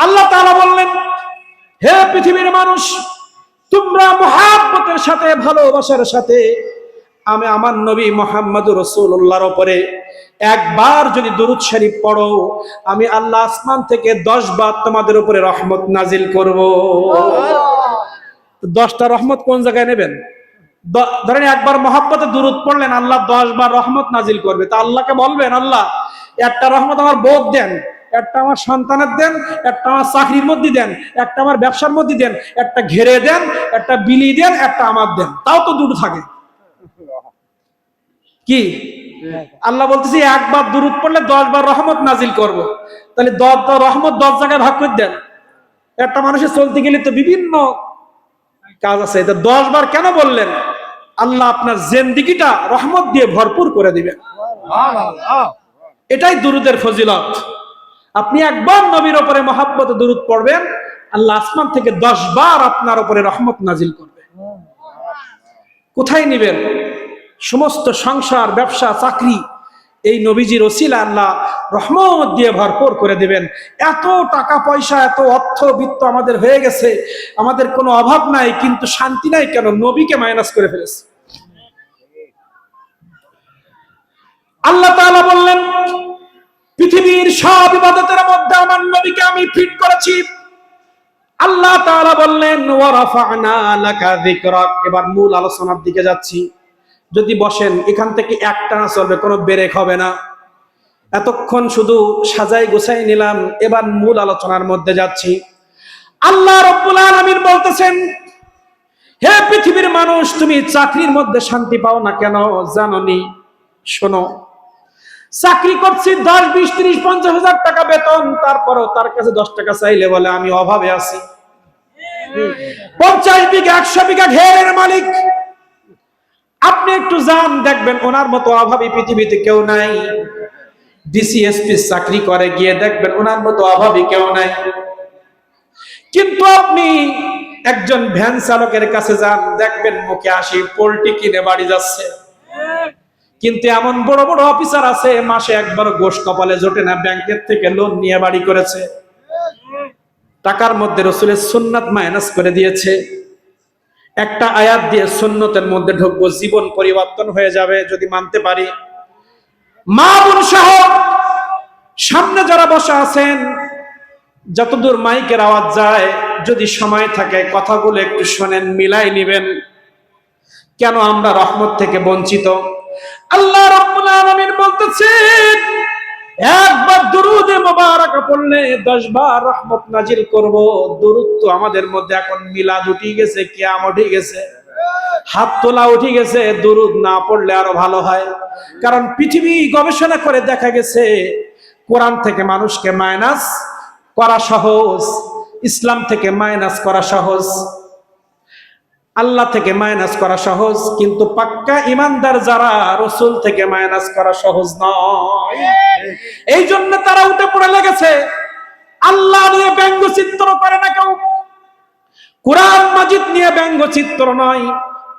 আল্লাহ তাআলা বললেন, হে পৃথিবীর মানুষ, তোমরা মুহাব্বতের সাথে, ভালোবাসার সাথে আমি আমার নবী মুহাম্মদুর রাসূলুল্লাহর উপরে একবার যদি দুরূদ শরীফ পড়ো, আমি আল্লাহ আসমান থেকে 10 বার তোমাদের উপরে রহমত নাজিল করব। 10টা রহমত কোন জায়গায় নেবেন? ধরেন একবার মুহাব্বতে দুরূদ পড়লেন, আল্লাহ 10 বার রহমত নাজিল করবে। তা আল্লাহকে বলবেন, আল্লাহ একটা রহমত আমার বউ দেন, একটা আমার সন্তানের দেন, একটা আমার চাকরির মধ্যে দেন, একটা আমার ব্যবসার মধ্যে দেন, একটা ঘেরে দেন, একটা বিলি দেন, একটা আমার দেন। তাও তো দুটো থাকে কি? আল্লাহ বলতেছি একবার দুরূদ পড়লে 10 বার রহমত নাজিল করব। তাহলে 10 রহমত 10 জায়গায় ভাগ করে দেন। একটা মানুষের চলতে গেলে তো বিভিন্ন কাজ আছে, এটা 10 বার কেন বললেন? আল্লাহ আপনার জিন্দেগিটা রহমত দিয়ে ভরপুর করে দিবেন। এটাই দুরূদের ফজিলত। আপনি একবার নবীর উপরে মহব্বতে দুরূদ পড়বেন, আল্লাহ আসমান থেকে 10 বার আপনার উপরে রহমত নাজিল করবে। কোথায় নিবেন? সমস্ত সংসার, ব্যবসা, চাকরি এই নবীজির ওসিলা আল্লাহ রহমত দিয়ে ভরপুর করে দিবেন। এত টাকা পয়সা, এত অর্থ বিত্ত আমাদের হয়ে গেছে, আমাদের কোনো অভাব নাই, কিন্তু শান্তি নাই কেন? নবীকে মাইনাস করে ফেলেছে। আল্লাহ তাআলা বললেন, পৃথিবীর সব ইবাদতের মধ্যে আমার নবীকে আমি ফিট করেছি। আল্লাহ তাআলা বললেন, ওয়া রাফা'না লাকা যিকরাক। এবার মূল আলোচনার দিকে যাচ্ছি। যদি বসেন, এখান থেকে একটানা চলবে, কোনো ব্রেক হবে না। এতক্ষণ শুধু সাজাই গোছাই নিলাম, এবার মূল আলোচনার মধ্যে যাচ্ছি। আল্লাহ রাব্বুল আলামিন বলতেছেন, হে পৃথিবীর মানুষ, তুমি চাকরির মধ্যে শান্তি পাও না কেন জানোনি? শোনো, চাকরি করছি 10, 20, 30, 50 হাজার টাকা বেতন, তারপরও তার কাছে 10 টাকা চাইলে বলে আমি অভাবে আছি। 50 বিঘা 100 বিঘা ঘেরের মালিক। আপনি একটু যান, দেখবেন ওনার মতো অভাবী পৃথিবীতে কেউ নাই। ডিসিএসপি চাকরি করে, গিয়ে দেখবেন ওনার মতো অভাবী কেউ নাই। কিন্তু আপনি একজন ভ্যান চালকের কাছে যান, দেখবেন মুখে হাসি, পোল্ট্রি কিনে বাড়ি যাচ্ছে। কিন্তু এমন বড় বড় অফিসার আছে, মাসে একবার গোশ কপালে জোটে না, ব্যাংকের থেকে লোন নিয়ে বাড়ি করেছে। টাকার মধ্যে রাসূলের সুন্নাত মাইনাস করে দিয়েছে। একটা আয়াত দিয়ে সুন্নতের মধ্যে ঢুকবো, জীবন পরিবর্তন হয়ে যাবে যদি মানতে পারি। মা বোন সহ সামনে যারা বসা আছেন, যতদূর মাইকের আওয়াজ যায়, যদি সময় থাকে কথাগুলো একটু শোনেন, মিলাই নিবেন। কেন আমরা রহমত থেকে বঞ্চিত? আল্লাহ রাব্বুল আলামিন বলতেছেন, একবার দুরূদে মুবারাক পড়লে 10 বার রহমত নাজিল করব। দুরূদ তো আমাদের মধ্যে এখন মিলাদ উঠে গেছে, কিয়াম উঠে গেছে, হাত তোলা উঠে গেছে। দুরূদ না পড়লে আরো ভালো হয়, কারণ পৃথিবী গবেষণা করে দেখা গেছে কোরআন থেকে মানুষকে মাইনাস করা সহজ, ইসলাম থেকে মাইনাস করা সহজ, আল্লাহ থেকে মাইনাস করা সহজ, কিন্তু পাক্কা ইমানদার যারা, রাসূল থেকে মাইনাস করা সহজ নয়। এই জন্য তারা উঠে পড়ে লেগেছে। আল্লাহ নিয়ে ব্যঙ্গচিত্র করে না কেউ, কোরআন মাজিদ নিয়ে ব্যঙ্গচিত্র নয়।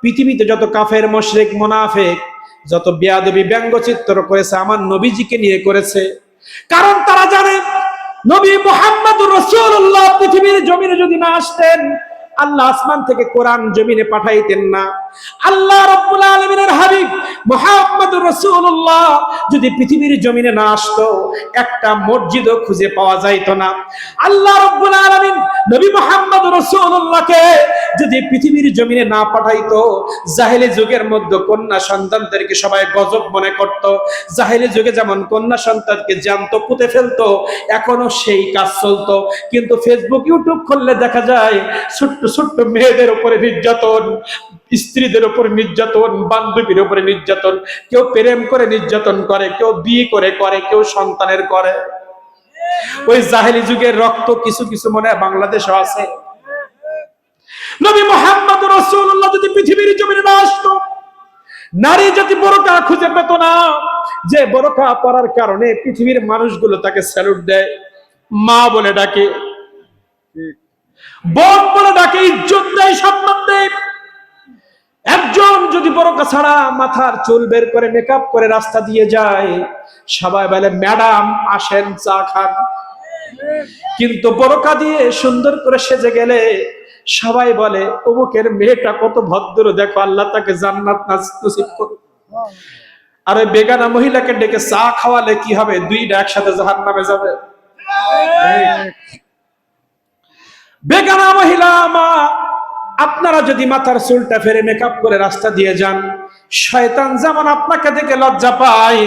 পৃথিবীতে যত কাফের, মুশরিক, মুনাফিক যত বেয়াদবি ব্যঙ্গচিত্র করেছে, আমার নবীজিকে নিয়ে করেছে। কারণ তারা জানে নবী মুহাম্মদুর রাসূলুল্লাহ পৃথিবীর জমিনে যদি না আসতেন, আল্লাহ আসমান থেকে কোরআন জমিনে পাঠাইতেন না। আল্লাহ রাব্বুল আলামিনের হাবিব মুহাম্মদুর রাসূলুল্লাহ যদি পৃথিবীর জমিনে না আসতো, একটা মসজিদও খুঁজে পাওয়া যাইতো না। আল্লাহ রাব্বুল আলামিন নবী মুহাম্মদুর রাসূলুল্লাহকে যদি পৃথিবীর জমিনে না পাঠাইতো, জাহেলি যুগের মধ্যে কন্যা সন্তানদেরকে সবাই গজব মনে করত। জাহেলি যুগে যেমন কন্যা সন্তানকে জ্যান্ত পুঁতে ফেলতো, এখনো সেই কাজ চলতো। কিন্তু ফেসবুক, ইউটিউব খুললে দেখা যায় ছোট্ট ছোট্ট মেয়েদের উপরে নির্যাতন, স্ত্রীদের উপর নির্যাতন, বান্ধবীর উপরে নির্যাতন, কেউ প্রেম করে নির্যাতন করে, কেউ বিয়ে করে, কেউ সন্তানের করে। ওই জাহেলি যুগের রক্ত কিছু কিছু মনে হয় বাংলাদেশও আছে। নবী মুহাম্মদুর রাসূলুল্লাহ যদি পৃথিবীর জমিনে না আসতো, নারী জাতি বোরকা খুঁজে পেত না। যে বোরকা পরার কারণে পৃথিবীর মানুষগুলো তাকে স্যালুট দেয়, মা বলে ডাকে, বোন বলে ডাকে, ইজ্জত দেয়, সম্মান দেয়। একজন যদি বোরকা ছাড়া মাথার চুল বের করে মেকআপ করে রাস্তা দিয়ে যায়, সবাই বলে ম্যাডাম আসেন চা খান। কিন্তু বোরকা দিয়ে সুন্দর করে সেজে গেলে সবাই বলে অমুকের মেয়েটা কত ভদ্র, দেখো আল্লাহ তাকে জান্নাত নসিব করুক। আর ওই বেগানা মহিলাকে ডেকে চা খাওয়ালে কি হবে? দুইটা একসাথে জাহান্নামে যাবে। বেগানা মহিলা মা, আপনারা যদি মাথার চুলটা ফেরে মেকআপ করে রাস্তা দিয়ে যান, শয়তান যেমন আপনাকে দেখে লজ্জা পায়,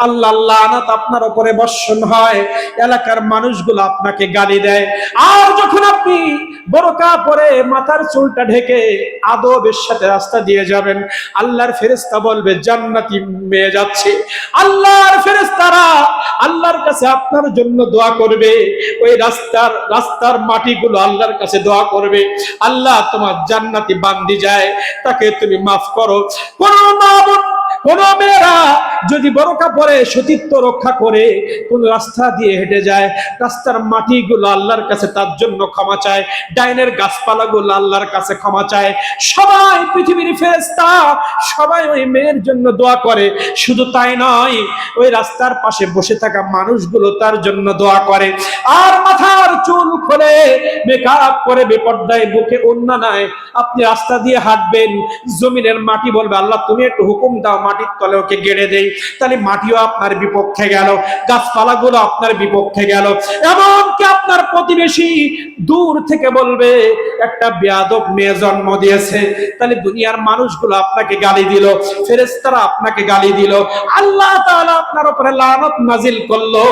আল্লাহ লানাত আপনার উপরে বর্ষণ হয়, এলাকার মানুষগুলো আপনাকে গালি দেয়। আর যখন আপনি বোরকা পরে মাথার চুলটা ঢেকে আদবের সাথে রাস্তা দিয়ে যাবেন, আল্লাহর ফেরেশতা বলবে জান্নাতি মেয়ে যাচ্ছে। আল্লাহর ফেরেশতারা আল্লাহর কাছে আপনার জন্য দোয়া করবে। ওই রাস্তার মাটিগুলো আল্লাহর কাছে দোয়া করবে, আল্লাহ তোমার জান্নাতি বান্দি যায়, তাকে তুমি মাফ করো। কোন মেয়েরা যদি বোরকা পরে সতীত্ব রক্ষা করে কোন রাস্তা দিয়ে হেঁটে যায়, রাস্তার মাটিগুলো আল্লাহর কাছে তার জন্য ক্ষমা চায়, ডাইনের গাছপালাগুলো আল্লাহর কাছে ক্ষমা চায়। সবাই পৃথিবীর ফেরেশতা সবাই ওই মেয়ের জন্য দোয়া করে। শুধু তাই নয়, ওই রাস্তার পাশে বসে থাকা মানুষগুলো তার জন্য দোয়া করে। আর মাথার চুল খুলে মেকআপ করে বেপর্দায় বুকে ওন্না নাই আপনি রাস্তা দিয়ে হাঁটবেন, জমিনের মাটি বলবে আল্লাহ তুমি একটু হুকুম দাও মাটির তলে ওকে গেড়ে দেই, তাহলে মাটিও আপনার বিপক্ষে গেল, গাছপালাগুলো আপনার বিপক্ষে গেল। এমনকি আপনার প্রতিবেশী দূর থেকে বলবে একটা বেয়াদব মেয়ে জন্ম দিয়েছে, তাহলে দুনিয়ার মানুষগুলো আপনাকে গালি দিল, ফেরেশতারা আপনাকে গালি দিল, আল্লাহ তাআলা আপনার উপরে লানত নাজিল করলো।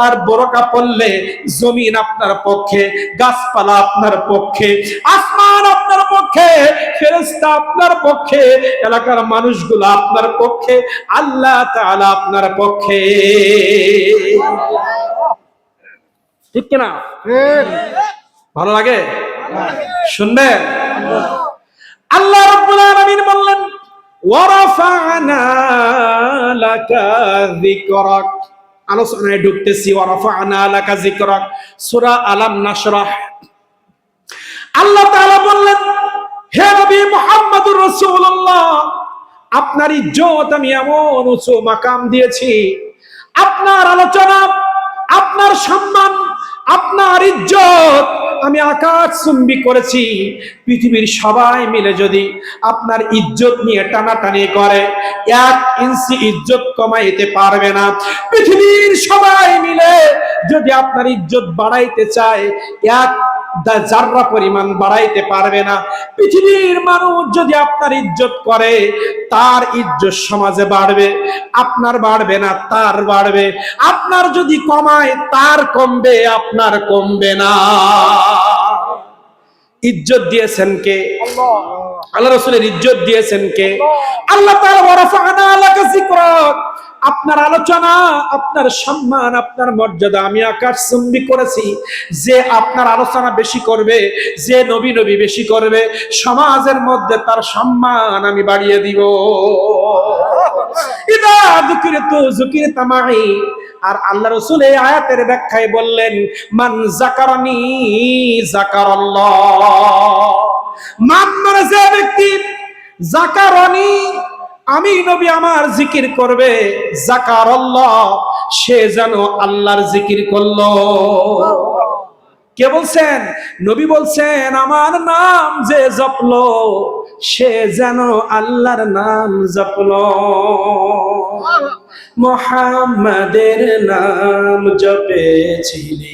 আর বোরকা পরলে জমিন আপনার পক্ষে, গাছপালা আপনার পক্ষে, আসমান আপনার পক্ষে, ফেরেশতা আপনার পক্ষে, এলাকার মানুষগুলো আপনার পক্ষে, আল্লাহ তাআলা আপনার পক্ষে। ঠিক কিনা? ভালো লাগে শুনবেন? আল্লাহ রাব্বুল আলামিন বললেন ওয়ারাফা'না লাকা যিকরাক। আলোচনায় ঢুকতেছি। ওয়ারাফা'না লাকা যিকরাক, সূরা আলাম নাশরাহ। আল্লাহ তাআলা বললেন হে নবী মুহাম্মদুর রাসূলুল্লাহ, আপনার ইজ্জত আমি এমন উঁচু মাকাম দিয়েছি, আপনার আলোচনা, আপনার সম্মান, আপনার ইজ্জত আমি আকাশচুম্বী করেছি। পৃথিবীর সবাই মিলে যদি আপনার ইজ্জত নিয়ে টানাটানি করে, 1 ইঞ্চি ইজ্জত কমাইতে পারবে না। পৃথিবীর সবাই মিলে যদি আপনার ইজ্জত বাড়াইতে চায়, 1 জাররা পরিমাণ বাড়াইতে পারবে না। পৃথিবীর মানুষ যদি আপনার ইজ্জত করে, তার ইজ্জত সমাজে বাড়বে, আপনার বাড়বে না, তার বাড়বে। আপনার যদি কমায়, তার কমবে, আপনার কমবে না। ইজ্জত দিয়েছেন কে? আল্লাহ রাসূলের ইজ্জত দিয়েছেন কে? আল্লাহ তাআলা ওয়ারাফা'না লাকা যিকরাক, আপনার আলোচনা, আপনার সম্মান, আপনার মর্যাদা আমি আকাশচুম্বী করেছি। যে আপনার আলোচনা বেশি করবে, যে নবী বেশি করবে, সমাজের মধ্যে তার সম্মান আমি বাড়িয়ে দিব। ইদা যুকিরতু যুকিরতা মাই। আর আল্লাহ রাসূল এই আয়াতের ব্যাখ্যায় বললেন মান যাকারানি যাকারাল্লাহ। মান মানে যে ব্যক্তি, যাকারানি আমি নবী আমার জিকির করবে, যাকারাল্লাহ সে যেন আল্লাহর জিকির করলো। কে বলছেন? নবী বলছেন আমার নাম যে জপলো, সে যেন আল্লাহর নাম জপলো। মুহাম্মাদের নাম জপেছিলি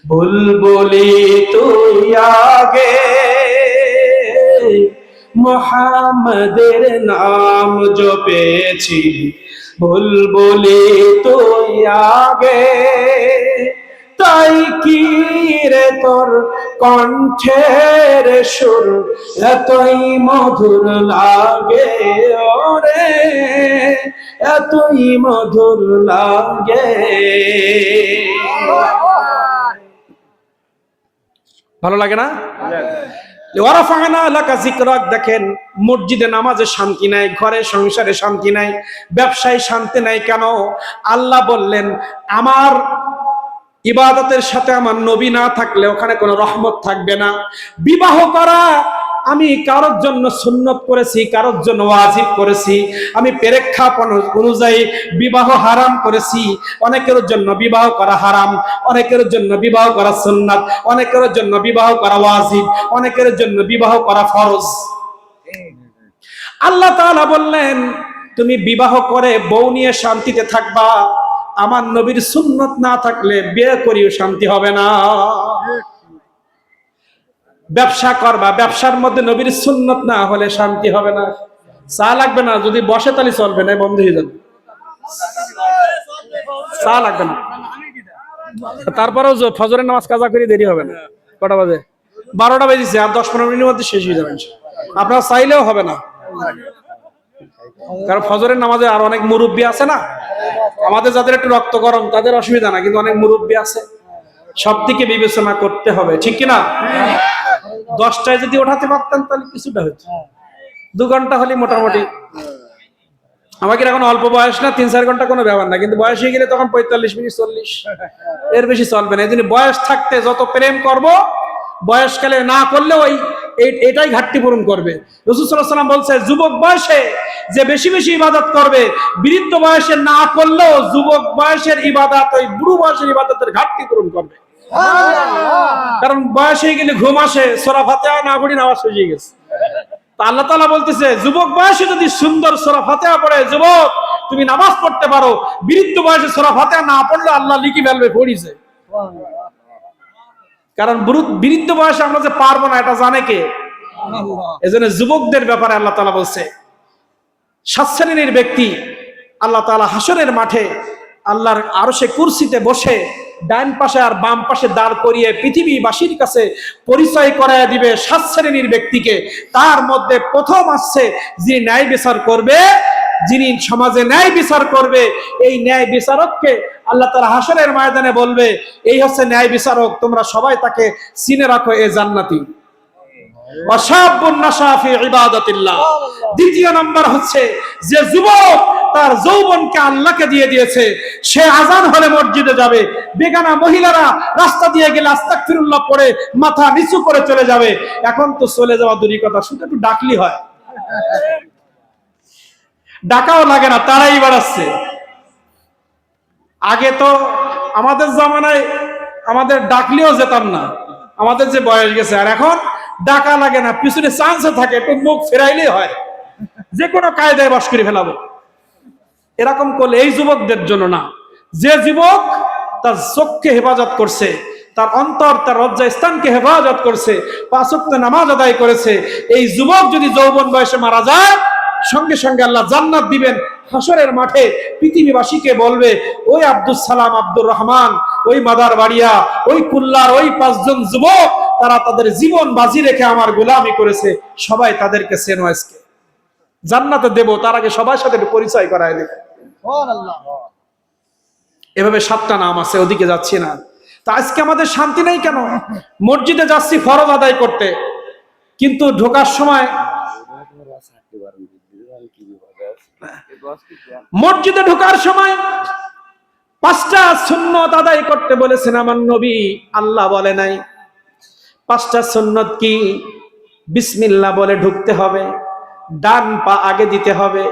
বুলবুলি তুই আগে, মুহাম্মাদের নাম জপেছিলি বুলবুলি তুই আগে। তাই কি রে তোর কণ্ঠের সুর এতই মধুর লাগে, ওরে এতই মধুর লাগে। ভালো লাগে না? ওয়ারাফা'না লাকা যিকরাক। দেখেন মসজিদে নামাজে শান্তি নাই, ঘরে সংসারে শান্তি নাই, ব্যবসায় শান্তি নাই। কেন? আল্লাহ বললেন আমার ইবাদতের সাথে আমার নবী না থাকলে ওখানে কোনো রহমত থাকবে না। বিবাহ করা আমি কারোর জন্য সুন্নত করেছি, কারোর জন্য ওয়াজিব করেছি, আমি প্রেক্ষাপট অনুযায়ী বিবাহ হারাম করেছি। অনেকের জন্য বিবাহ করা হারাম, অনেকের জন্য বিবাহ করা সুন্নাত, অনেকের জন্য বিবাহ করা ওয়াজিব, অনেকের জন্য বিবাহ করা ফরজ। আল্লাহ তাআলা বললেন, তুমি বিবাহ করে বউ নিয়ে শান্তিতে থাকবা, আমার নবীর সুন্নত না থাকলে বিয়ে করিও শান্তি হবে না। ব্যবসা করবা, ব্যবসার মধ্যে নবীর সুন্নত না হলে শান্তি হবে না। চা লাগবে না, যদি বসে তাহলে চলবে না, বন্ধ হয়ে যাবে। চা লাগবে না, তারপরেও ফজরের নামাজ কাজা করে দেরি হবে না। কটা বাজে? 12টা বেজেছে, আর 10-15 মিনিটের মধ্যে শেষ হয়ে যাবে। আপনারা চাইলেও হবে না, কারণ ফজরের নামাজে আর অনেক মুরব্বী আছে না, আমাদের যাদের একটু রক্ত গরম তাদের অসুবিধা না, কিন্তু অনেক মুরব্বী আছে, সব দিকে বিবেচনা করতে হবে, ঠিক কিনা? 10টায় যদি ওঠাতে পারতেন তাহলে কিছুটা হতো, 2 ঘন্টা হলে মোটামুটি। আমাকে এখন অল্প বয়স না, 3-4 ঘন্টা কোনো ব্যাপার না, কিন্তু বয়স হয়ে গেলে তখন 45 মিনিট 40, এর বেশি চলবে না। এই জন্য বয়স থাকতে যত প্রেম করব, বয়সকালে না করলে এটাই ঘাটতি পূরণ করবে। রাসূল সাল্লাল্লাহু আলাইহি ওয়াসাল্লাম বলছে, যুবক বয়সে যে বেশি বেশি ইবাদত করবে, বৃদ্ধ বয়সে না করলেও যুবক বয়সের ইবাদত ওই বুড়ো বয়সের ইবাদতের ঘাটতি পূরণ করবে। কারণ বয়স হয়ে গেলে ঘুম আসে, সূরা ফাতিহা না পড়ি নামাজ হয়ে গেছে। তা আল্লাহ তাআলা বলতেছে, যুবক বয়সে যদি সুন্দর সূরা ফাতিহা পড়ে যুবক তুমি নামাজ পড়তে পারো, বৃদ্ধ বয়সে সূরা ফাতিহা না পড়লে আল্লাহ লিখি ফেলবে, পড়িছে। কারণ বৃদ্ধ বয়সে আমরা যে পারবো না এটা জানে কে? এজন্য যুবকদের ব্যাপারে আল্লাহ তাআলা বলছে, 7 শ্রেণীর ব্যক্তি আল্লাহ তাআলা হাসরের মাঠে আল্লাহর আরশে কুরসিতে বসে ডান পাশে আর বাম পাশে দাঁড় করিয়ে পৃথিবীবাসীর কাছে পরিচয় করায় দিবে 7 শ্রেণীর ব্যক্তিকে। তার মধ্যে প্রথম আসছে যিনি ন্যায় বিচার করবে, যিনি সমাজে ন্যায় বিচার করবে। এই ন্যায় বিচারককে আল্লাহ তাআলা হাসরের ময়দানে বলবে, এই হচ্ছে ন্যায় বিচারক, তোমরা সবাই তাকে চিনে রাখো, এ জান্নাতি। দ্বিতীয় নাম্বার হচ্ছে যে যুবক তার যৌবনকে আল্লাহকে দিয়ে দিয়েছে, সে আজান হলে মসজিদে যাবে, বেগানা মহিলারা রাস্তা দিয়ে গেলে আস্তাগফিরুল্লাহ পড়ে মাথা নিচু করে চলে যাবে। এখন তো চলে যাওয়া দূরই কথা, শুধু একটু ডাকলি হয়, ডাকাও লাগে না, তারাই বাড়াচ্ছে। আগে তো আমাদের জামানায় আমাদের ডাকলেও যেতাম না, আমাদের যে বয়স গেছে, আর এখন ডাকা লাগে না, পিছনে চান্সে থাকে, একটু মুখ ফেরাইলেই হয়, যে কোনো কায়দায় বাস করে ফেলাবো। এরকম করলে এই যুবকদের জন্য না, যে যুবক তার চোখকে হেফাজত করছে, তার অন্তর তার লজ্জা স্থানকে হেফাজত করছে, 5 ওয়াক্ত নামাজ আদায় করেছে, এই যুবক যদি যৌবন বয়সে মারা যায়, সঙ্গে সঙ্গে আল্লাহ জান্নাত দিবেন। হাসরের মাঠে পৃথিবীবাসীকে বলবে, ওই আব্দুল সালাম, আব্দুর রহমান, ওই মাদার বাড়িয়া, ওই কুল্লার ওই 5 জন যুবক, তারা তাদের জীবন বাজি রেখে আমার গোলামি করেছে, সবাই তাদেরকে চেনো, আজকে জান্নাতে দেব, তার আগে সবার সাথে পরিচয় করায় দেব। এভাবে 7টা নাম আছে, ওদিকে যাচ্ছি না। তা আজকে আমাদের শান্তি নেই কেন? মসজিদে যাচ্ছি ফরজ আদায় করতে, কিন্তু ঢোকার সময় মসজিদে ঢোকার সময় 5টা সুন্নত আদায় করতে বলেছেন আমার নবী, আল্লাহ বলে নাই। 5টা সুন্নত কি? বিসমিল্লাহ বলে ঢুকতে হবে, ডান পা আগে দিতে হবে,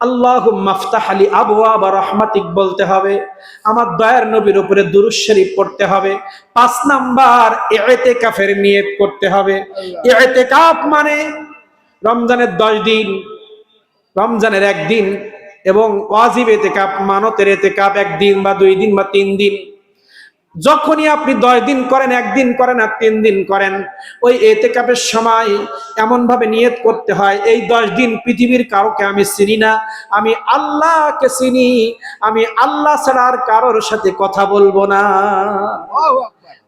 আল্লাহুম্মা আফতাহ লি আবওয়াব রাহমাতিক বলতে হবে, আমার দয়ার নবীর উপরে দুরূদ শরীফ পড়তে হবে। 5 নাম্বার ইতিকাফের নিয়ত করতে হবে। ইতিকাফ মানে রমজানের 10 দিন, রমজানের 1 দিন, এবং ওয়াজিব ইতিকাফ মানতের ইতিকাফ 1 দিন বা 2 দিন বা 3 দিন। যখনই আপনি 10 দিন করেন, 1 দিন করেন আর 3 দিন করেন, ওই ইতিকাফের সময় এমন ভাবে নিয়ত করতে হয়, এই 10 দিন পৃথিবীর কাউকে আমি চিনি না, আমি আল্লাহকে চিনি, আমি আল্লাহ ছাড়া আর কারোর সাথে কথা বলবো না।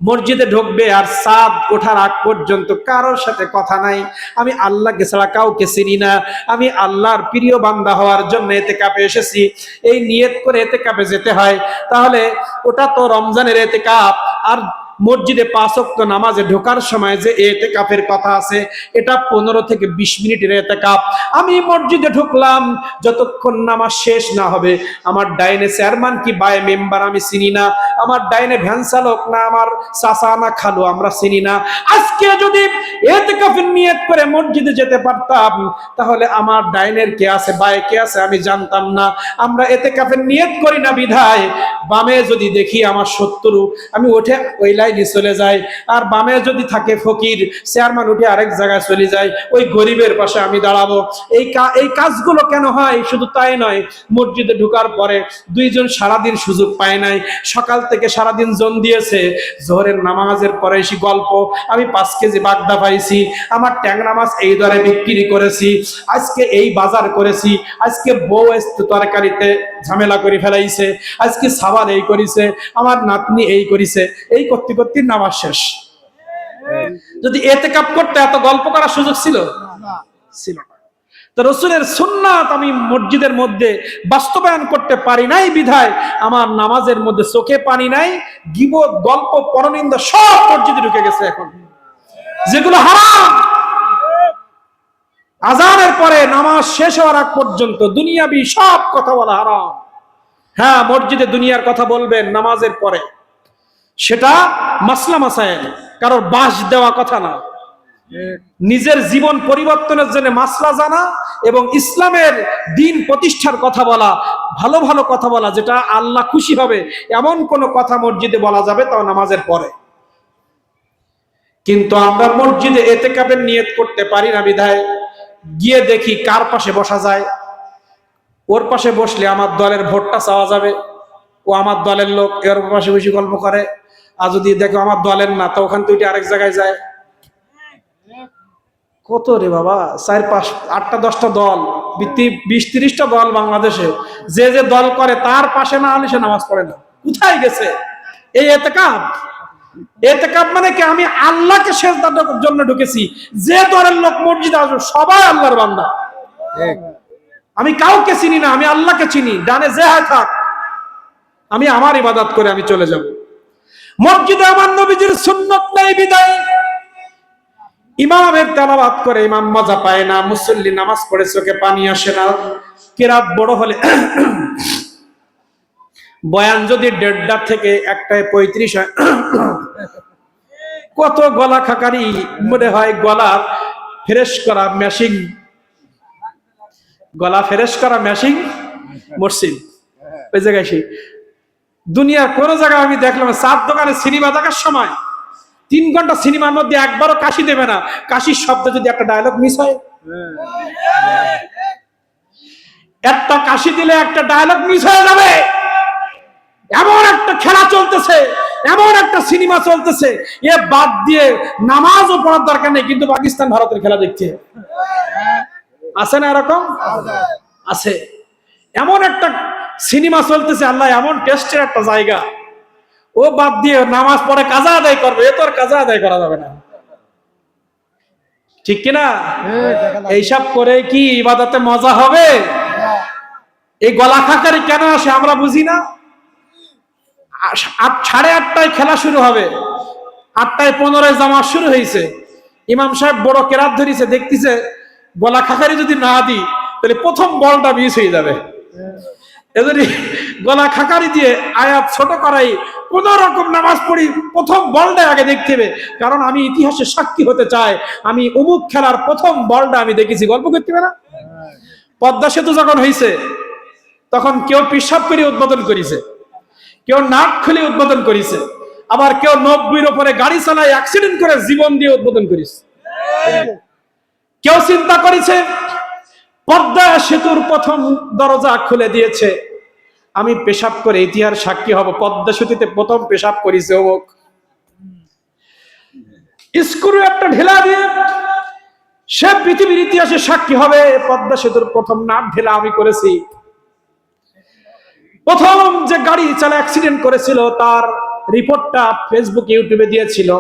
মসজিদে ঢুকবে আর চাঁদ ওঠার আগ পর্যন্ত কারোর সাথে কথা নাই, আমি আল্লাহকে ছাড়া কাউকে চিনি না, আমি আল্লাহর প্রিয় বান্দা হওয়ার জন্য ইতিকাফে এসেছি, এই নিয়ত করে ইতিকাফে যেতে হয়। তাহলে ওটা তো রমজানের ইতিকাফ। আর মসজিদে 5 ওয়াক্ত নামাজে ঢোকার সময় যে ইতিকাফের কথা আছে, এটা 15 থেকে 20 মিনিটের ইতিকাফ। আমি মসজিদে ঢুকলাম, যতক্ষণ নামাজ শেষ না হবে, আমার ডাইনে চেয়ারম্যান কি বায়ে মেম্বার আমি চিনি না, আমার ডাইনে ভ্যান চালক না আমার চাচা না খালু আমরা চিনি না। আজকে যদি ইতিকাফের নিয়ত করে মসজিদে যেতে পারতাম, তাহলে আমার ডাইনের কে আছে বায়ে কে আছে আমি জানতাম না। আমরা ইতিকাফের নিয়ত করি না বিধায় বামে যদি দেখি আমার শত্রু, আমি উঠে ওই লাইনে চলে যাই, আর বামে যদি থাকে ফকির চেয়ারম্যান উঠে আরেক জায়গায় চলে যায়, ওই গরিবের পাশে আমি দাঁড়াবো। এই কাজগুলো কেন হয়? শুধু তাই নয়, মসজিদে ঢোকার পরে দুইজন সারাদিন সুযোগ পায় নাই, সকাল থেকে সারাদিন জন দিয়েছে, জোহরের নামাজের পরে এসে গল্প, আমি 5 কেজি বাগদা পাইছি, আমার ট্যাংরা মাছ এই দরে বিক্রি করেছি, আজকে এই বাজার করেছি, আজকে বউ তরকারিতে ঝামেলা করে ফেলাইছে, আজকে সাবান এই করিছে, আমার নাতনি এই করিছে, এই করতে করতে নামাজ শেষ। যদি ইতিকাফ করতে এত গল্প করার সুযোগ ছিল ছিল না। তো রাসূলের সুন্নাত আমি মসজিদের মধ্যে বাস্তবায়ন করতে পারি নাই বিধায় আমার নামাজের মধ্যে চোখে পানি নাই, গীবত গল্প পরনিন্দা সব মসজিদে ঢুকে গেছে এখন, যেগুলো হারাম। আজানের পরে নামাজ শেষ হওয়ার আগ পর্যন্ত দুনিয়াবি সব কথা বলা হারাম। হ্যাঁ, মসজিদে দুনিয়ার কথা বলবেন নামাজের পরে, সেটা মাসলা মাসায়েল, কারোর বাস দেওয়া কথা না। নিজের জীবন পরিবর্তনের জন্য মাসলা জানা এবং ইসলামের দিন প্রতিষ্ঠার কথা বলা, ভালো ভালো কথা বলা, যেটা আল্লাহ খুশি হবে এমন কোন কথা মসজিদে বলা যাবে, তাও নামাজের পরে। কিন্তু আমরা মসজিদে ইতিকাফের নিয়ত করতে পারি না বিধায় গিয়ে দেখি কার পাশে বসা যায়। ওর পাশে বসলে আমার দলের ভোটটা চাওয়া যাবে, ও আমার দলের লোক, এর পাশে বসে গল্প করে। আর যদি দেখো আমার দলের না, তো ওখান থেকে আরেক জায়গায় যায়। কত রে বাবা, 4, 5, 8টা 10টা দল, 20-30টা দল বাংলাদেশে, যে যে দল করে তার পাশে না হলে সে নামাজ পড়ে না। কোথায় গেছে এই ইতিকাফ? ইতিকাফ মানে কি? আমি আল্লাহকে সেজদার জন্য ঢুকেছি, যে দলের লোক মসজিদে আসবে সবাই আল্লাহর বান্দা। আমি কাউকে চিনি না, আমি আল্লাহকে চিনি। ডানে যে হয় থাক, আমি আমার ইবাদত করে আমি চলে যাব। মসজিদে আমার নবীজির সুন্নাত নাই বিদায় ইমামের তেলাওয়াত করে ইমাম মজা পায় না, মুসল্লি নামাজ পড়ে চোখে পানি আসে না। কিরাত বড় হলে বয়ান যদি 1:30 থেকে 1:35 হয়, কত গলা খাকারি, মনে হয় গলা ফ্রেশ করা মেশিন, গলা ফ্রেশ করা মেশিন মসজিদ। ওই জায়গায় সেই দুনিয়ার কোন জায়গায় আমি দেখলাম 4 দোকানে সিনেমা দেখার সময় 3 ঘন্টা সিনেমার মধ্যে একবারও কাশি দেবে না। কাশির শব্দ যদি একটা ডায়লগ মিস হয়, একটা কাশি দিলে একটা ডায়লগ মিস হয়ে যাবে। এমন একটা খেলা চলতেছে, এমন একটা সিনেমা চলতেছে, এ বাদ দিয়ে নামাজও পড়ার দরকার নেই, কিন্তু পাকিস্তান ভারতের খেলা দেখছে। আছে না এরকম? আছে। এমন একটা সিনেমা চলতেছে, আল্লাহ এমন টেস্টের একটা জায়গা, ও বাদ দিয়ে নামাজ পড়ে কাজা আদায় করবে, এ তো আর কাজা আদায় করা যাবে না, ঠিক কিনা? এইসব করে কি ইবাদতে মজা হবে? এই গলা খাকারি কেন আসে আমরা বুঝি না। 8:30টায় খেলা শুরু হবে, 8:15 জামাত শুরু হয়েছে, ইমাম সাহেব বড় কেরাত ধরিছে, দেখতেছে গলা খাকারি যদি না দিই তাহলে প্রথম বলটা মিস হয়ে যাবে। এজন্য গলা খাকারি দিয়ে আয়াত ছোট করাই, কোন রকম নামাজ পড়ি প্রথম বলটা আগে দেখতে হবে, কারণ আমি ইতিহাসে সাক্ষী হতে চাই, আমি অমুক খেলার প্রথম বলটা আমি দেখেছি। গল্প করতে হবে না? পদ্মা সেতু যখন হয়েছে তখন কেউ পেশাব করে উদ্বোধন করেছে, কেউ নাক খুলে উদ্বোধন করেছে, আবার কেউ 90-এর উপরে গাড়ি চালায় অ্যাক্সিডেন্ট করে জীবন দিয়ে উদ্বোধন করেছে। কেউ চিন্তা করেছে পদ্মা সেতুর প্রথম দরজা খুলে দিয়েছে, আমি পেশাব করে ইতিহাস সাক্ষী হব, পদ্মা সেতুতে প্রথম পেশাব করেছে অমুক। স্ক্রু একটা ঢেলা দিয়ে সে পৃথিবীর ইতিহাসে সাক্ষী হবে, পদ্মা সেতুর প্রথম নাট ঢেলা আমি করেছি। প্রথম যে গাড়ি চালা অ্যাক্সিডেন্ট করেছিল তার রিপোর্টটা ফেসবুক ইউটিউবে দিয়েছিল,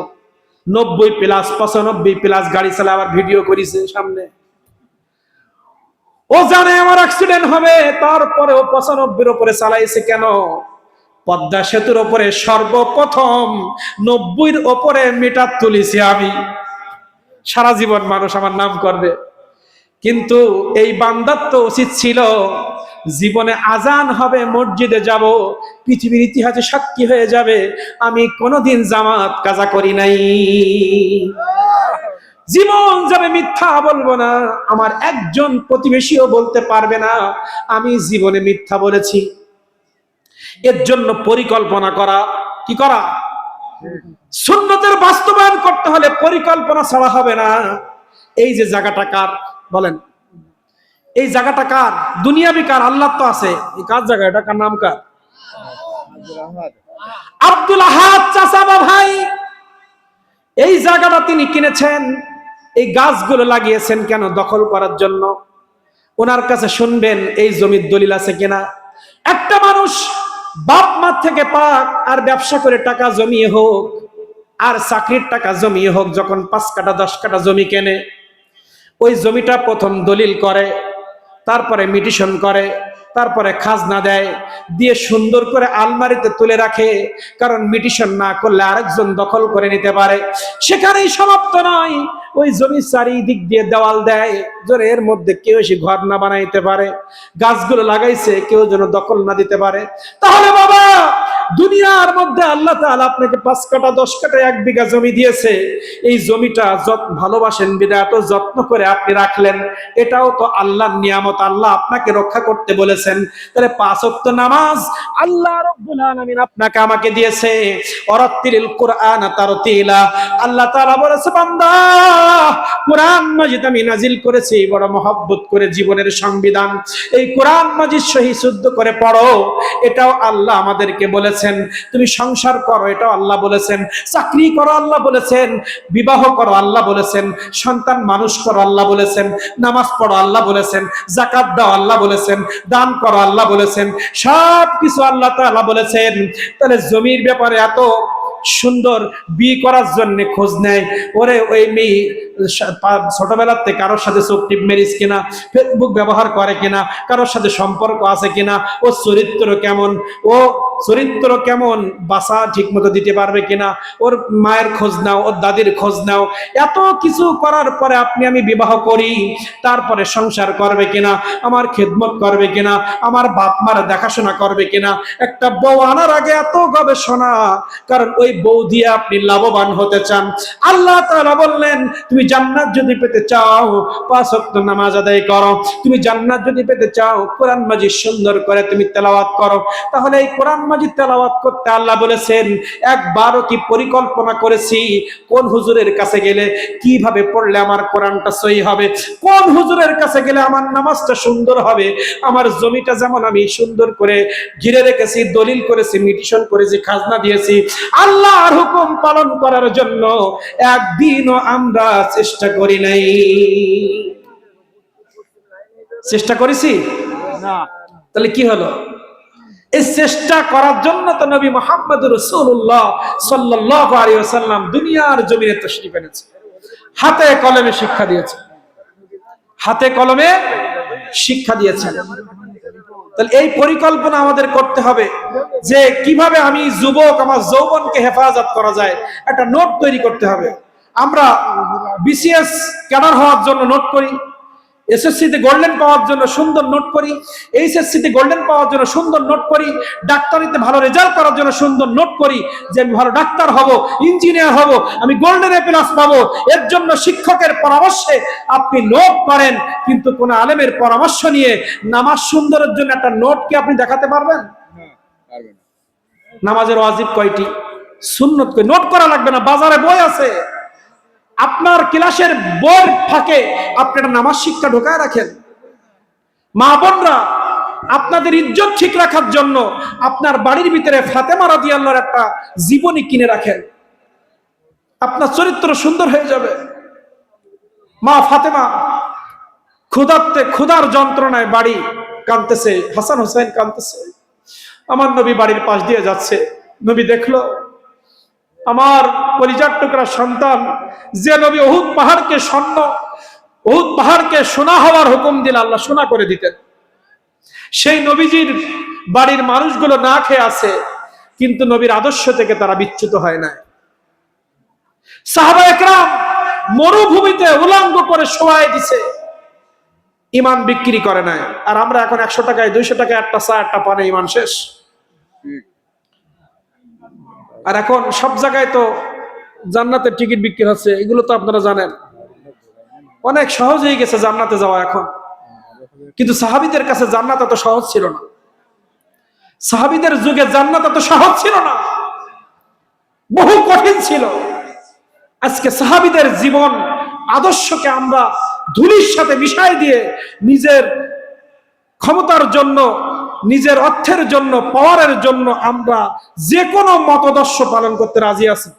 90+, 95+ গাড়ি চালা, আবার ভিডিও করেছে সামনে। ও জানে আমার অ্যাক্সিডেন্ট হবে, তারপরে ও 95-এর উপরে চালাইছে কেন? পদ্মা সেতুর ওপরে সর্বপ্রথম 90-র ওপরে মিটার তুলেছি আমি। সারা জীবন মানুষ আমার নাম করবে। কিন্তু এই বান্দার তো উচিত ছিল জীবনে আজান হবে, মসজিদে যাব, পৃথিবীর ইতিহাসে সাক্ষী হয়ে যাবে আমি কোনোদিন জামাত কাজা করি নাই। জীবন যাবে, মিথ্যা বলবো না, আমার একজন প্রতিবেশীও বলতে পারবে না আমি জীবনে মিথ্যা বলেছি। এর জন্য পরিকল্পনা করা, কি করা? সুন্নতের বাস্তবায়ন করতে হলে পরিকল্পনা ছাড়া হবে না। এই যে জায়গাটা কার বলেন? এই জায়গাটা কার? দুনিয়াবি কার? আল্লাহ তো আছে। এই কার জায়গা? এটা কার? নাম কার? আব্দুল আহাদ চাচা বা ভাই। এই জায়গাটা তিনি কিনেছেন, এই গাছগুলো লাগিয়েছেন কেন? দখল করার জন্য। ওনার কাছে শুনবেন এই জমির দলিল আছে কিনা। একটা মানুষ বাপ মা থেকে পাক আর ব্যবসা করে টাকা জমিয়ে হোক আর চাকরির টাকা জমিয়ে হোক, যখন 5 কাঠা 10 কাঠা জমি কেনে, ওই জমিটা প্রথম দলিল করে, তারপরে মিটিশন করে, তারপরে খাজনা দেয়, দিয়ে সুন্দর করে আলমারিতে তুলে রাখে। কারণ মিটিশন না করলে আরেকজন দখল করে নিতে পারে। সেখানেই সমাপ্ত নয়, ওই জমি চারিদিক দিয়ে দেওয়াল দেয়, যেন এর মধ্যে কেউ এসে ঘর না বানাইতে পারে। গাছগুলো লাগাইছে কেউ যেন দখল না দিতে পারে। তাহলে বাবা, দুনিয়ার মধ্যে আল্লাহ তাআলা আপনাকে 5 কাঠা 10 কাঠা 1 বিঘা জমি দিয়েছে। এই জমিটা যত ভালোবাসেন বিধায় এত যত্ন করে আপনি রাখলেন, এটাও তো আল্লাহর নিয়ামত। আল্লাহ আপনাকে রক্ষা করতে বলেছেন। তাহলে 5 ওয়াক্ত নামাজ আল্লাহ রাব্বুল আলামিন আপনাকে আমাকে দিয়েছে। ওয়ারাত্তিলিল কুরআনা তারতিলা। আল্লাহ তাআলা বলেছে, বান্দা, কুরআন মাজিদ আমি নাজিল করেছি বড় মহব্বত করে, জীবনের সংবিধান। এই কুরআন মাজিদ সহি শুদ্ধ করে পড়ো, এটাও আল্লাহ আমাদেরকে বলেছেন। তুমি সংসার করো, এটাও আল্লাহ বলেছেন। চাকরি করো, আল্লাহ বলেছেন। বিবাহ করো, আল্লাহ বলেছেন। সন্তান মানুষ করো, আল্লাহ বলেছেন। নামাজ পড়ো, আল্লাহ বলেছেন। যাকাত দাও, আল্লাহ বলেছেন। দান করো, আল্লাহ বলেছেন। সব কিছু আল্লাহ তাআলা বলেছেন। তাহলে জমির ব্যাপারে এত সুন্দর বিয়ে করার জন্য খোঁজ নেয়। ওরে ওই মেয়ে ছোটবেলার থেকে কারোর সাথে চোখ টিপ মেরিস কিনা, ফেসবুক ব্যবহার করে কিনা, কারোর সাথে সম্পর্ক আছে কিনা, ও চরিত্র কেমন, ও চরিত্র কেমন, বাসা ঠিক মতো দিতে পারবে কিনা, ওর মায়ের খোঁজ নাও, ওর দাদির খোঁজ নাও। এত কিছু করার পরে আপনি আমি বিবাহ করি, তারপরে সংসার করবে কিনা, আমার খেদমত করবে কিনা, আমার বাপ মার দেখাশোনা করবে কিনা। একটা বউ আনার আগে এত গবেষণা, কারণ ওই বউ দিয়ে আপনি লাভবান হতে চান। আল্লাহ তাআলা বললেন, তুমি জান্নাত যদি পেতে চাও 5 ওয়াক্ত নামাজ আদায় করো। তুমি জান্নাত যদি পেতে চাও কোরআন মাজিদ সুন্দর করে তুমি তেলাওয়াত করো। তাহলে এই কোরআন মাজিদ তেলাওয়াত করতে আল্লাহ বলেছেন, একবারও কি পরিকল্পনা করেছি কোন হুজুরের কাছে গেলে কিভাবে পড়লে আমার কোরআনটা সহি হবে, কোন হুজুরের কাছে গেলে আমার নামাজটা সুন্দর হবে, আমার জমিটা যেমন আমি সুন্দর করে ঘিরে রেখেছি, দলিল করেছি, মিটিশন করেছি, খাজনা দিয়েছি আল্লাহর হুকুম পালন করার জন্য একদিনও আমরা চেষ্টা করি নাই। চেষ্টা করেছি না? তাহলে কি হলো? এই চেষ্টা করার জন্য তো নবী মুহাম্মদ রাসূলুল্লাহ সাল্লাল্লাহু আলাইহি ওয়াসাল্লাম দুনিয়ার জমিনে তাশরীফ এনেছে, হাতে কলমে শিক্ষা দিয়েছে, হাতে কলমে শিক্ষা দিয়েছেন। তাহলে এই পরিকল্পনা আমাদের করতে হবে যে কিভাবে আমি যুবক আমার যৌবনকে হেফাজত করা যায়। একটা নোট তৈরি করতে হবে। আমরা বিসিএস ক্যাডার হওয়ার জন্য নোট করি, এসএসসিতে গোল্ডেন পাওয়ার জন্য সুন্দর নোট করি, এইচএসসিতে গোল্ডেন পাওয়ার জন্য সুন্দর নোট করি, ডাক্তারিতে ভালো রেজাল্ট করার জন্য সুন্দর নোট করি যে আমি ভালো ডাক্তার হব, ইঞ্জিনিয়ার হব, আমি গোল্ডেন এ প্লাস পাবো। এর জন্য শিক্ষকের পরামর্শে আপনি নোট করেন, কিন্তু কোন আলেমের পরামর্শ নিয়ে নামাজ সুন্দরের জন্য একটা নোট কি আপনি দেখাতে পারবেন? নামাজের ওয়াজিব কয়টি, সুন্নত কই, নোট করা লাগবে না, বাজারে বই আছে। আপনার ক্লাসের বই ফাঁকে আপনি একটা নামাজ শিক্ষা ঢোকায় রাখেন। মা বোনরা, আপনাদের ইজ্জত ঠিক রাখার জন্য আপনার বাড়ির ভিতরে ফাতেমা রাদিয়াল্লাহর একটা জীবনী কিনে রাখেন, আপনার চরিত্র সুন্দর হয়ে যাবে। মা ফাতেমা ক্ষুধার যন্ত্রণায় বাড়ি কাঁদতেছে, হাসান হোসেন কাঁদতেছে। আমার নবী বাড়ির পাশ দিয়ে যাচ্ছে, নবী দেখলো আমার কলিজার টুকরা সন্তান, যে নবী উহুদ পাহাড়কে সোনা হওয়ার হুকুম দিলে আল্লাহ সোনা করে দিতেন, সেই নবীজির বাড়ির মানুষগুলো না খেয়ে আছে। কিন্তু নবীর আদর্শ থেকে তারা বিচ্যুত হয় না। সাহাবা একরাম মরুভূমিতে উলঙ্গ করে শোয়াই দিছে, ইমান বিক্রি করে নাই। আর আমরা এখন 100 টাকায় 200 টাকায় একটা চা একটা পানে ইমান শেষ। আর এখন সব জায়গায় তো জান্নাতের টিকিট বিক্রি হচ্ছে, এগুলো তো আপনারা জানেন। অনেক সহজ হয়ে গেছে জান্নাতে যাওয়া এখন, কিন্তু সাহাবীদের কাছে জান্নাত এত সহজ ছিল না। সাহাবীদের যুগে জান্নাত এত সহজ ছিল না, বহু কঠিন ছিল। আজকে সাহাবীদের জীবন আদর্শকে আমরা ধুলির সাথে মিশাই দিয়ে নিজের ক্ষমতার জন্য, নিজের অর্থের জন্য, পাওয়ারের জন্য আমরা যে কোনো মতাদর্শ পালন করতে রাজি আছি,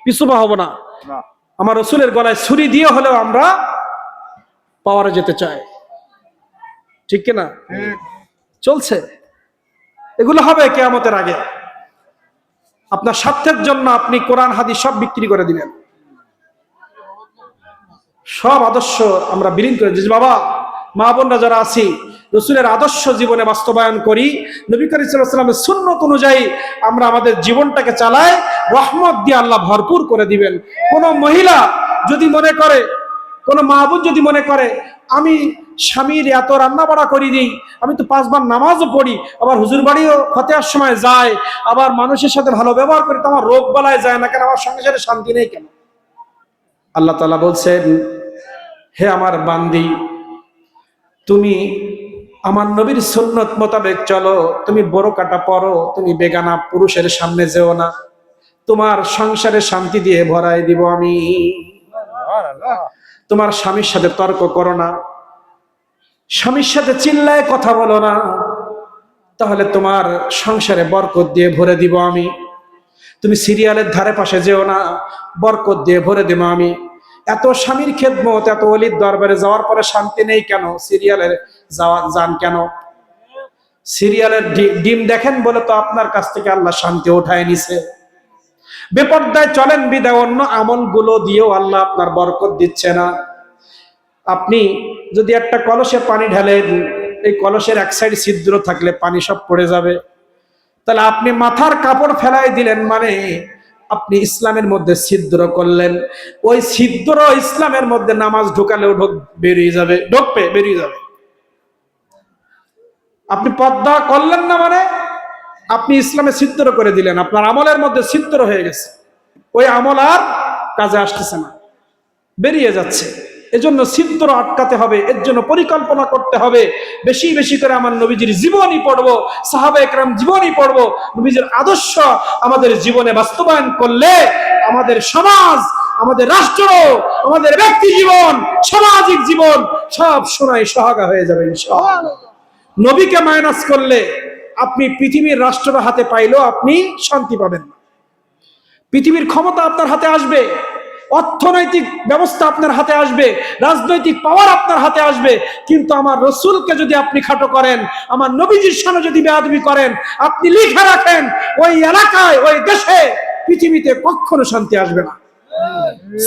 পিছুপা হব না। আমার রাসূলের গলায় ছুরি দিয়ে হলেও আমরা পাওয়ারে যেতে চাই, ঠিক কিনা? চলছে, এগুলো হবে কিয়ামতের আগে। আপনার স্বার্থের জন্য আপনি কোরআন হাদিস সব বিক্রি করে দিলেন, সব আদর্শ আমরা বিলীন করে দিয়েছি। বাবা মা বোনরা যারা আছি, রাসূলের আদর্শ জীবনে বাস্তবায়ন করি, নবী করিম সাল্লাল্লাহু আলাইহি ওয়াসাল্লামের সুন্নাত অনুযায়ী আমরা আমাদের জীবনটাকে চালাই, রহমত দিয়ে আল্লাহ ভরপুর করে দিবেন। কোন মহিলা যদি মনে করে, কোন মা বোন যদি মনে করে আমি স্বামীর এত রান্না বাড়া করি দিই, আমি তো 5 বার নামাজও পড়ি, আবার হুজুর বাড়িও ফতেহার সময় যায়, আবার মানুষের সাথে ভালো ব্যবহার করি, তো আমার রোগ বালায় যায় না কেন, আমার সংসারে শান্তি নেই কেন? আল্লাহ তাআলা বলছেন, হে আমার বান্দি, তুমি আমার নবীর সুন্নত মোতাবেক চলো, তুমি বোরকাটা পরো, তুমি বেগানা পুরুষের সামনে যেও না, তোমার সংসারে শান্তি দিয়ে ভরাই দিব আমি। তোমার স্বামীর সাথে তর্ক করো না, স্বামীর সাথে চিল্লায় কথা বলো না, তাহলে তোমার সংসারে বরকত দিয়ে ভরে দিব আমি। তুমি সিরিয়ালের ধারে পাশে যেও না, বরকত দিয়ে ভরে দেব আমি। এত স্বামীর খেদমত, এত ওলির দরবারে যাওয়ার পরে শান্তি নেই কেন? সিরিয়ালের যান কেন? সিরিয়ালের ডিম দেখেন বলে তো আপনার কাছ থেকে আল্লাহ শান্তি উঠায় নিছে। বেপরদায় চলেন বিদায় অন্য আমলগুলো দিয়েও আল্লাহ আপনার বরকত দিচ্ছে না। আপনি যদি একটা কলসে পানি ঢালেন, এই কলসের এক সাইড ছিদ্র থাকলে পানি সব পড়ে যাবে। তাহলে আপনি মাথার কাপড় ফেলাই দিলেন মানে আপনি ইসলামের মধ্যে ছিদ্র করলেন। ওই ছিদ্র ইসলামের মধ্যে নামাজ ঢুকালেও বেরিয়ে যাবে, ঢুকবে বেরিয়ে যাবে। আপনি পর্দা করলেন না মানে আপনি ইসলামে ছিদ্র করে দিলেন, আপনার আমলের মধ্যে ছিদ্র হয়ে গেছে, ওই আমল আর কাজে আসতেছে না, বেরিয়ে যাচ্ছে। এজন্য ছিদ্র আটকাতে হবে, এর জন্য পরিকল্পনা করতে হবে। বেশি বেশি করে আমার নবীজির জীবনী পড়বো, সাহাবা একরাম জীবনী পড়বো। নবীজির আদর্শ আমাদের জীবনে বাস্তবায়ন করলে আমাদের সমাজ, আমাদের রাষ্ট্র, আমাদের ব্যক্তি জীবন, সামাজিক জীবন সব সোনায় সোহাগা হয়ে যাবে ইনশাআল্লাহ। নবীকে মাইনাস করলে আপনি পৃথিবীর রাষ্ট্রের হাতে পাইলেও আপনি শান্তি পাবেন না। পৃথিবীর ক্ষমতা আপনার হাতে আসবে, অর্থনৈতিক ব্যবস্থা আপনার হাতে আসবে, রাজনৈতিক পাওয়ার আপনার হাতে আসবে, কিন্তু আমার রসুলকে যদি আপনি খাটো করেন, আমার নবীজির সামনে যদি বেয়াদবি করেন, আপনি লিখে রাখেন ওই এলাকায়, ওই দেশে, পৃথিবীতে কখনো শান্তি আসবে না।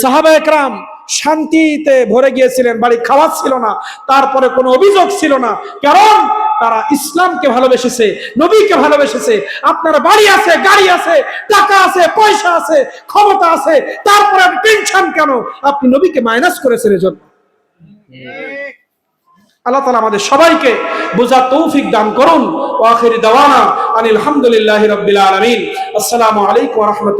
সাহাবা একরাম শান্তিতে ভরে গিয়েছিলেন, বাড়ি খাওয়া ছিল না, তারপরে কোনো অভিযোগ ছিল না, কারণ তারা ইসলামকে ভালোবেসেছে, নবীকে ভালোবেসেছে। আপনার বাড়ি আছে, গাড়ি আছে, টাকা আছে, পয়সা আছে, ক্ষমতা আছে, তারপরে টেনশন কেন? আপনি নবীকে মাইনাস করেছেন। এজন্য আল্লাহ তাআলা আমাদের সবাইকে বোঝার তৌফিক দান করুন। ওয়া আখিরি দাওয়ানা আনিল হামদুলিল্লাহি রাব্বিল আলামিন। আসসালামু আলাইকুম ওয়া রাহমাতুল্লাহ।